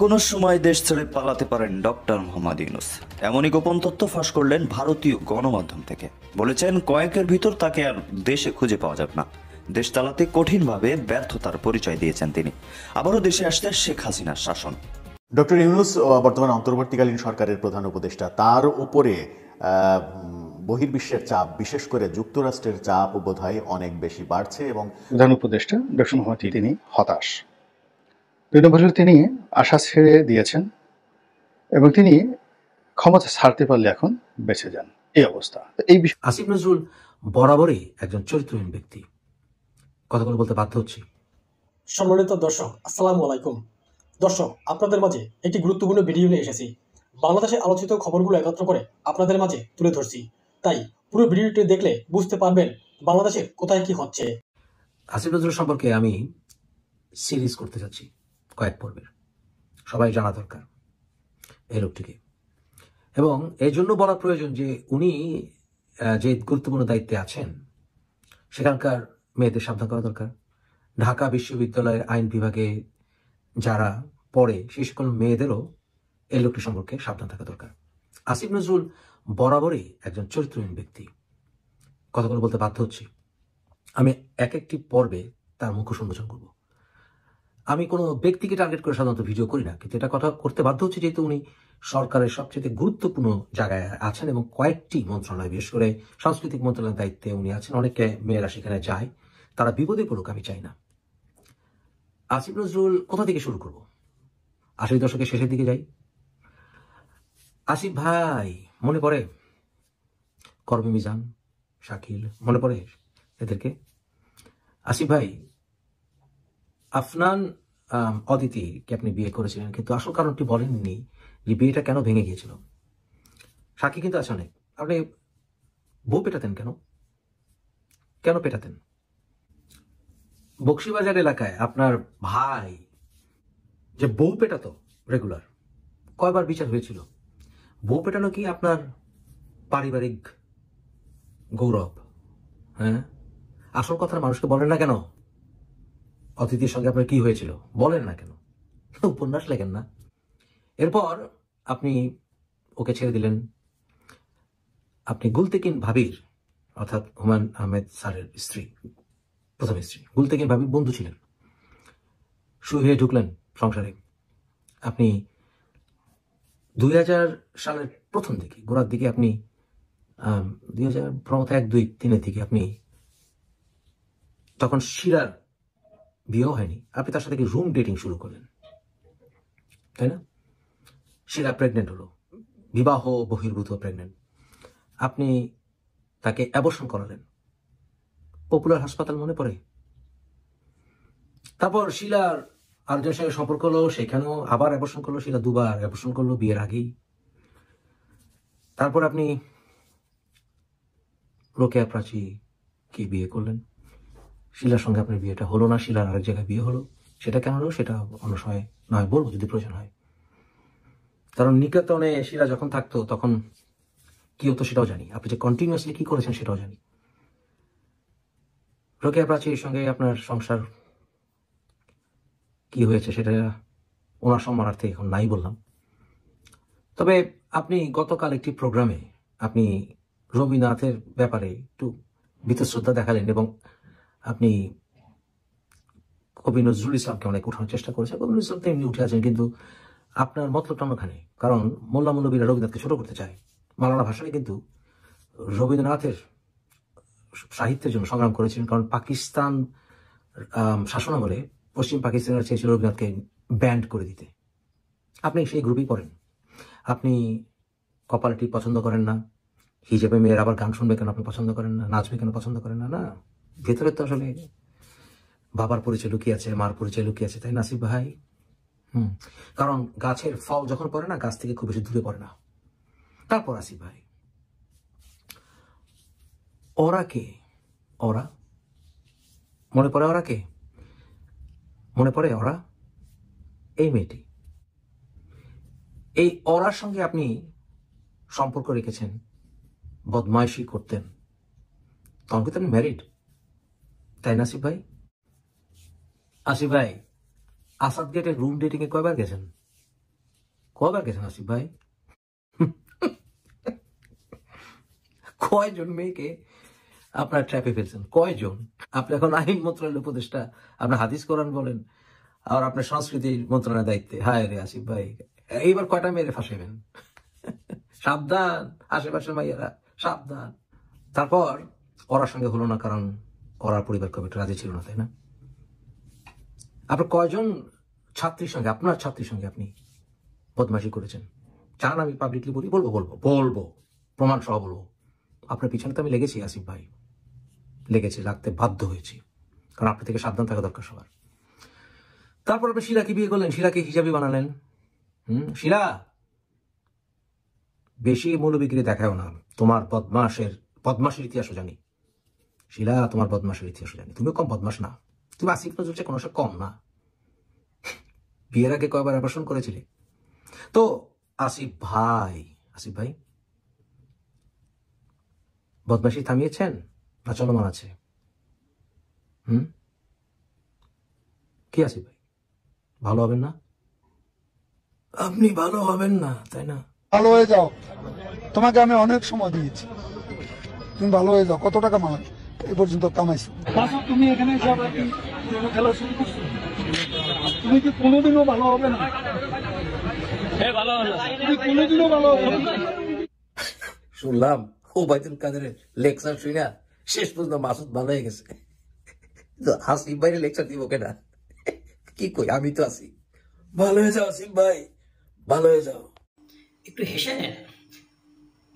কোনো সময় দেশ ছেড়ে পালাতে পারেন ডক্টর মোহাম্মদ ইউনূস। এমনই গোপন তথ্য ফাঁস করলেন ভারতীয় গণমাধ্যম থেকে। বলেছেন কয়েকের ভিতর তাকে আর দেশে খুঁজে পাওয়া যাবে না। দেশ চালাতে কঠিনভাবে ব্যর্থতার পরিচয় দিয়েছেন তিনি। আবারও দেশে আসতে শেখ হাসিনার শাসন। ডক্টর ইউনূস বর্তমান অন্তর্বর্তীকালীন সরকারের প্রধান উপদেষ্টা, তার উপরে বহির্বিশ্বের চাপ, বিশেষ করে যুক্তরাষ্ট্রের চাপ বোধহয় অনেক বেশি বাড়ছে এবং প্রধান উপদেষ্টা ডক্টর মোহাম্মদ তিনি হতাশ। 2 নম্বর তিনি আশা ছেড়ে দিয়েছেন এবং তিনি ক্ষমতা ছাড়তে পারলে এখন বেঁচে যান, এই অবস্থা। এই বিষয়ে আসিফ নজরুল বরাবরই একজন চরিত্রহীন ব্যক্তি, কথাগুলো বলতে বাধ্য হচ্ছি। সম্মানিত দর্শক, আসসালামু আলাইকুম। দর্শক, আপনাদের মাঝে একটি গুরুত্বপূর্ণ ভিডিও নিয়ে এসেছি। বাংলাদেশে আলোচিত খবরগুলো একত্র করে আপনাদের মাঝে তুলে ধরছি। তাই পুরো ভিডিওটি দেখলে বুঝতে পারবেন বাংলাদেশে কোথায় কি হচ্ছে। আসিফ নজরুল সম্পর্কে আমি সিরিজ করতে যাচ্ছি, কয়েক পর্বের, সবাই জানা দরকার এই লোকটিকে। এবং এই জন্য বলা প্রয়োজন যে উনি যে গুরুত্বপূর্ণ দায়িত্বে আছেন সেখানকার মেয়েদের সাবধান করা দরকার। ঢাকা বিশ্ববিদ্যালয়ের আইন বিভাগে যারা পড়ে সেই সকল মেয়েদেরও এই লোকটি সম্পর্কে সাবধান থাকা দরকার। আসিফ নজরুল বরাবরই একজন চরিত্রহীন ব্যক্তি, কথাগুলো বলতে বাধ্য হচ্ছি। আমি এক একটি পর্বে তার মুখোশ উন্মোচন করব। আমি কোনো ব্যক্তিকে টার্গেট করে সাধারণত ভিডিও করি না, কিন্তু এটা কথা করতে বাধ্য হচ্ছে যেহেতু উনি সরকারের সবচেয়ে গুরুত্বপূর্ণ জায়গায় আছেন এবং কয়েকটি মন্ত্রণালয়, বিশেষ করে সাংস্কৃতিক মন্ত্রণালয়ের দায়িত্বে উনি আছেন। অনেকে মেয়েরা সেখানে যায়, তারা বিপদে পড়ুক আমি চাই না। আসিফ নজরুল কোথা থেকে শুরু করব? 80 দশকের শেষের দিকে যাই। আসিফ ভাই মনে পড়ে? করবী মিজান, শাকিল, মনে পড়ে এদেরকে? আসিফ ভাই, আফনান অদিতিকে আপনি বিয়ে করেছিলেন, কিন্তু আসল কারণটি বলেননি যে বিয়েটা কেন ভেঙে গিয়েছিল। সাক্ষী কিন্তু আছে অনেক। আপনি বউ পেটাতেন কেন? কেন পেটাতেন? বক্সিবাজার এলাকায় আপনার ভাই যে বউ পেটাতো রেগুলার, কয়বার বিচার হয়েছিল? বউ পেটানো কি আপনার পারিবারিক গৌরব? হ্যাঁ, আসল কথা মানুষকে বলেন না কেন? অতিথির সঙ্গে আপনার কি হয়েছিল বলেন না কেন? উপন্যাস লেখেন না। এরপর আপনি ওকে ছেড়ে দিলেন। আপনি গুলতেকিন ভাবির, অর্থাৎ হুমায়ুন আহমেদ স্যারের স্ত্রী, প্রথম স্ত্রী গুলতেকিন ভাবির বন্ধু ছিলেন, শুয়ে হয়ে ঢুকলেন সংসারে। আপনি 2000 সালের প্রথম দিকে, গোড়ার দিকে, আপনি 2000 1, 2, 3 দিকে আপনি, তখন শিরার বিয়েও হয়নি, আপনি তার সাথে কি রুম ডেটিং শুরু করলেন, তাই না? শিরা প্রেগনেন্ট হলো, বিবাহ বহির্ভূত প্রেগনেন্ট। আপনি তাকে অ্যাবর্শন করালেন পপুলার হাসপাতাল, মনে পড়ে? তারপর শিলার আরেকজনের সঙ্গে সম্পর্ক হলো, সেখানেও আবার অ্যাবর্শন করলো। শিলা 2 বার অ্যাবর্শন করলো বিয়ের আগেই। তারপর আপনি রোকেয়া প্রাচী কি বিয়ে করলেন। শিলার সঙ্গে আপনার বিয়েটা হলো না, শিলার আরেক জায়গায় বিয়ে হলো। সেটা কেন হলো সেটা অন্য সময় নয় বলবো যদি প্রয়োজন হয়। কারণ নিকেতনে শিলা যখন থাকতো তখন কি হতো সেটাও জানি, আপনি যে কন্টিনিউয়াসলি কি করেছেন সেটাও জানি। রোকেয়া প্রাচীর সঙ্গে আপনার সংসার কি হয়েছে সেটা ওনার সম্মানার্থে এখন নাই বললাম। তবে আপনি গতকাল একটি প্রোগ্রামে আপনি রবীন্দ্রনাথের ব্যাপারে একটু বীতশ্রদ্ধা দেখালেন এবং আপনি কবি নজরুল ইসলামকে অনেক উঠানোর চেষ্টা করেছেন। কবি নজরুল ইসলাম তো এমনি উঠে আছেন, কিন্তু আপনার মতলবটা অন্যখানে। কারণ মোল্লা মৌলবীরা রবীন্দ্রনাথকে ছোট করতে চায়। মাওলানা ভাসানী কিন্তু রবীন্দ্রনাথের সাহিত্যের জন্য সংগ্রাম করেছিলেন, কারণ পাকিস্তান শাসনামলে পশ্চিম পাকিস্তানের চেয়েছিল রবীন্দ্রনাথকে ব্যান্ড করে দিতে। আপনি সেই গ্রুপেই পড়েন। আপনি কপালটি পছন্দ করেন না, হিজাবে মেয়ের আবার গান শুনবে কেন আপনি পছন্দ করেন না, নাচবে কেন পছন্দ করেন না। না, ভেতরে তো আসলে বাবার পরিচয় লুকিয়ে আছে, মার পরিচয় লুকিয়ে আছে, তাই না আসিফ ভাই? কারণ গাছের ফল যখন পড়ে না, গাছ থেকে খুব বেশি দূরে পড়ে না। তারপর আসিফ ভাই, ওরা কে? ওরা মনে পড়ে? ওরা কে মনে পড়ে? ওরা এই মেয়েটি, এই ওরার সঙ্গে আপনি সম্পর্ক রেখেছেন, বদমাইশি করতেন, তখন কিন্তু আপনি ম্যারিড, তাই না আসিফ ভাই? আসিফ ভাই, আসাদ গেটের রুম ডেটিং এ কয়বার গেছেন? কবার গেছেন আসিফ ভাই? কয়জন মেয়েকে আপনার ট্র্যাপে ফেলছেন? কয়জন? আপনি এখন আইন মন্ত্রণালয়ের উপদেষ্টা, আপনার হাদিস কোরআন বলেন, আর আপনার সংস্কৃতি মন্ত্রণালয়ের দায়িত্বে। হায় রে আসিফ ভাই, এইবার কয়টা মেরে ফাঁসাবেন? সাবধান, আশেপাশের মাইয়ারা সাবধান। তারপর ওরার সঙ্গে হলো না, কারণ ওরার পরিবার কমিটি রাজি ছিল না, তাই না? আপনার কয়জন ছাত্রীর সঙ্গে, আপনার ছাত্রীর সঙ্গে আপনি বদমাশি করেছেন? চান আমি পাবলিকলি বলি? বলবো, প্রমাণ সহ বলবো। আপনার পিছনে তো আমি লেগেছি আসিফ ভাই, লাগতে বাধ্য হয়েছি, কারণ আপনার থেকে সাবধান থাকা দরকার সবার। তারপর আপনি শিলাকে বিয়ে করলেন, শিলাকে হিজাবি বানালেন। শিলা, বেশি মৌলবিগিরি দেখাও না। তোমার বদমাসের ইতিহাসও জানি শিলা, তোমার বদমাসের ইতিহাসও জানি। তুমিও কম বদমাস না, তুমি আসিফ নজরুল চেয়ে কোনো কম না। বিয়ের আগে কয়বার অপারেশন করেছিলে? তো আসিফ ভাই বদমাশি থামিয়েছেন না চলমান আছে? কি আসিফ ভাই, ভালো হবেন না? আপনি ভালো হবেন না, তাই না? ভালো হয়ে যাও, তোমাকে আমি অনেক সময় দিয়েছি, তুমি ভালো হয়ে যাও। কত টাকা মামাই এই পর্যন্ত কামাইছো? তুমি এখানে খেলা শুরু করছো, তুমি কি কোনোদিনও ভালো হবে না? তুমি কোনোদিনও ভালো হবে না। শুনলাম ওবায়দুল কাদেরের লেকচার শুনা শেষ পর্যন্ত মাসুদ ভালো হয়ে গেছে। আসিফ ভাই লেকচার দিব কেনা? কি কই, আমি তো আছি। ভালো হয়ে যাও আসিফ ভাই, ভালো হয়ে যাও। একটু হেসে নেন।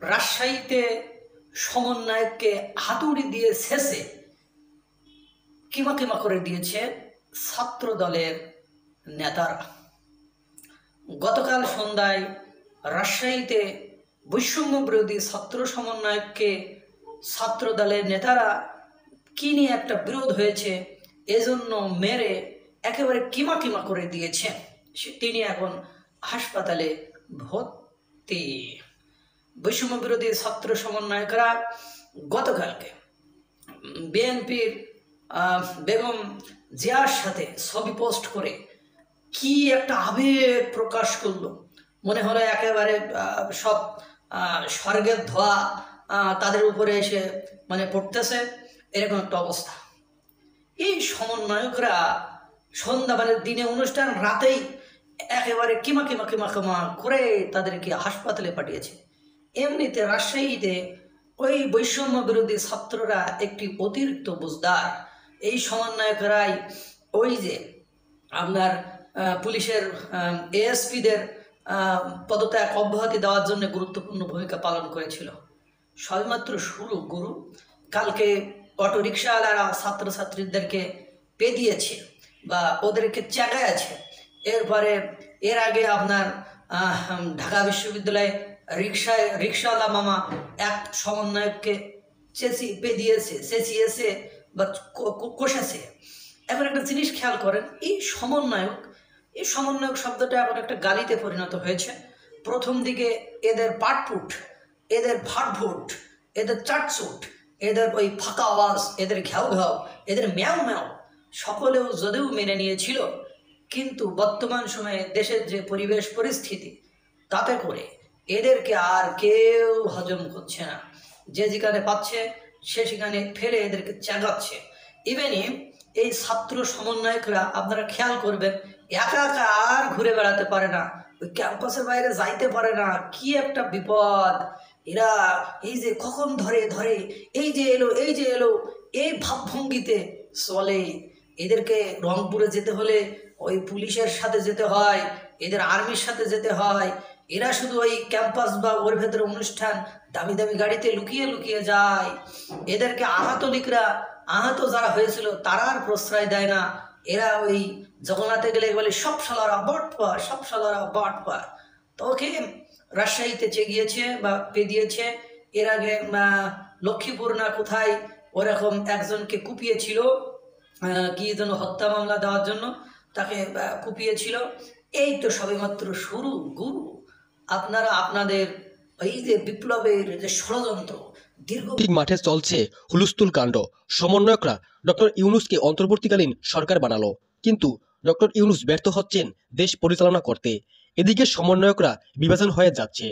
রাজশাহীতে সমন্বয়ককে হাতুড়ি দিয়ে শেষে কিমা কিমা করে দিয়েছে ছাত্র দলের নেতারা। গতকাল সন্ধ্যায় রাজশাহীতে বৈষম্য বিরোধী ছাত্র সমন্বয়ককে ছাত্র দলের নেতারা কি নিয়ে একটা বিরোধ হয়েছে এজন্য মেরে একেবারে কিমা কিমা করে দিয়েছে। তিনি এখন হাসপাতালে ভর্তি। বৈষম্য বিরোধী ছাত্র সমন্বয়করা গতকালকে বিএনপির বেগম জিয়ার সাথে ছবি পোস্ট করে কি একটা আবেগ প্রকাশ করলো, মনে হলো একেবারে সব স্বর্গের ধোয়া তাদের উপরে এসে মানে পড়তেছে, এরকম একটা অবস্থা। এই সমন্বয়করা সন্ধ্যা মানে দিনে অনুষ্ঠান, রাতেই একেবারে কিমা কিমা কিমা কিমা করে তাদেরকে হাসপাতালে পাঠিয়েছে। এমনিতে রাজশাহীতে ওই বৈষম্য বিরোধী ছাত্ররা একটি অতিরিক্ত বুঝদার। এই সমন্বয়করাই ওই যে আপনার পুলিশের এএসপিদের পদত্যাগ অব্যাহতি দেওয়ার জন্য গুরুত্বপূর্ণ ভূমিকা পালন করেছিল। সবেমাত্র শুরু গুরু। কালকে অটো রিক্সাওয়ালারা ছাত্রছাত্রীদেরকে পেদিয়েছে বা ওদেরকে চেঁচাইছে। এরপরে এর আগে আপনার ঢাকা বিশ্ববিদ্যালয়ে রিক্সাওয়ালা মামা এক সমন্বয়ককে পেদিয়েছে, চেঁচিয়েছে বা কষেছে। এখন একটা জিনিস খেয়াল করেন, এই সমন্বয়ক শব্দটা এখন একটা গালিতে পরিণত হয়েছে। প্রথম দিকে এদের পাটপুট, এদের ভাটভুট, এদের চাটচুট, এদের ওই ফাঁকা আওয়াজ, এদের ঘ্যাও ঘ্যাও, এদের ম্যাও ম্যাও সকলেও যদিও মেনে নিয়েছিল, কিন্তু বর্তমান সময়ে দেশের যে পরিবেশ পরিস্থিতি তাতে করে এদেরকে আর কেউ হজম করছে না। যে যেখানে পাচ্ছে সে সেখানে ফেলে এদেরকে চেঁচাচ্ছে। ইভেন এই ছাত্র সমন্বয়করা আপনারা খেয়াল করবেন, একা একা আর ঘুরে বেড়াতে পারে না, ওই ক্যাম্পাসের বাইরে যাইতে পারে না। কি একটা বিপদ! এরা এই যে কখন ধরে এই যে এলো এই ভাবভঙ্গিতে চলে। এদেরকে রংপুরে যেতে হলে ওই পুলিশের সাথে যেতে হয়, এদের আর্মির সাথে যেতে হয়। এরা শুধু ওই ক্যাম্পাস বা ওর ভেতরে অনুষ্ঠান দামি দামি গাড়িতে লুকিয়ে লুকিয়ে যায়। এদেরকে আহত যারা হয়েছিল তারা আর প্রশ্রয় দেয় না। এরা ওই জগন্নাথে গেলে বলে সব শালারা বাটপার। তো ওকে রাজশাহীতে গিয়েছে বা পেদিয়েছে। এর আগে লক্ষ্মীপুর না কোথায় ওরকম একজনকে কুপিয়েছিল, কি যেন হত্যা মামলা দেওয়ার জন্য তাকে কুপিয়েছিল। এই তো সবেমাত্র শুরু গুরু। আপনারা আপনাদের এই যে বিপ্লবের যে ষড়যন্ত্র দীর্ঘ ঠিক মাঠে চলছে হুলস্থুল কাণ্ড। সমন্বয়করা ডক্টর ইউনূসকে অন্তর্বর্তীকালীন সরকার বানালো, কিন্তু ডক্টর ইউনূস ব্যর্থ হচ্ছেন দেশ পরিচালনা করতে। এদিকে সমন্বয়করা বিভাজন হয়ে যাচ্ছে।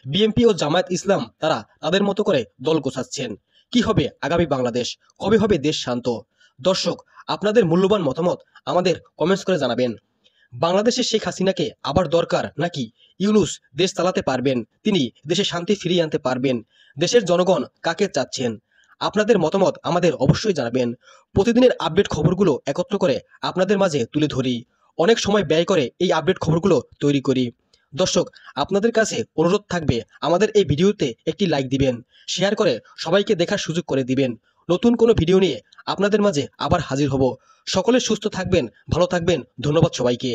বিএনপি ও জামায়াত ইসলাম তারা তাদের মতো করে দল গোছাচ্ছেন। কি হবে আগামী বাংলাদেশ? কবে হবে দেশ শান্ত? দর্শক, আপনাদের মূল্যবান মতামত আমাদের কমেন্টস করে জানাবেন। বাংলাদেশে শেখ হাসিনাকে আবার দরকার, নাকি ইউনূস দেশ চালাতে পারবেন? তিনি দেশে শান্তি ফিরিয়ে আনতে পারবেন? দেশের জনগণ কাকে চাচ্ছেন? আপনাদের মতামত আমাদের অবশ্যই জানাবেন। প্রতিদিনের আপডেট খবরগুলো একত্র করে আপনাদের মাঝে তুলে ধরি। অনেক সময় ব্যয় করে এই আপডেট খবরগুলো তৈরি করি। দর্শক, আপনাদের কাছে অনুরোধ থাকবে আমাদের এই ভিডিওতে একটি লাইক দিবেন, শেয়ার করে সবাইকে দেখার সুযোগ করে দিবেন। নতুন কোনো ভিডিও নিয়ে আপনাদের মাঝে আবার হাজির হব। সকলে সুস্থ থাকবেন, ভালো থাকবেন। ধন্যবাদ সবাইকে।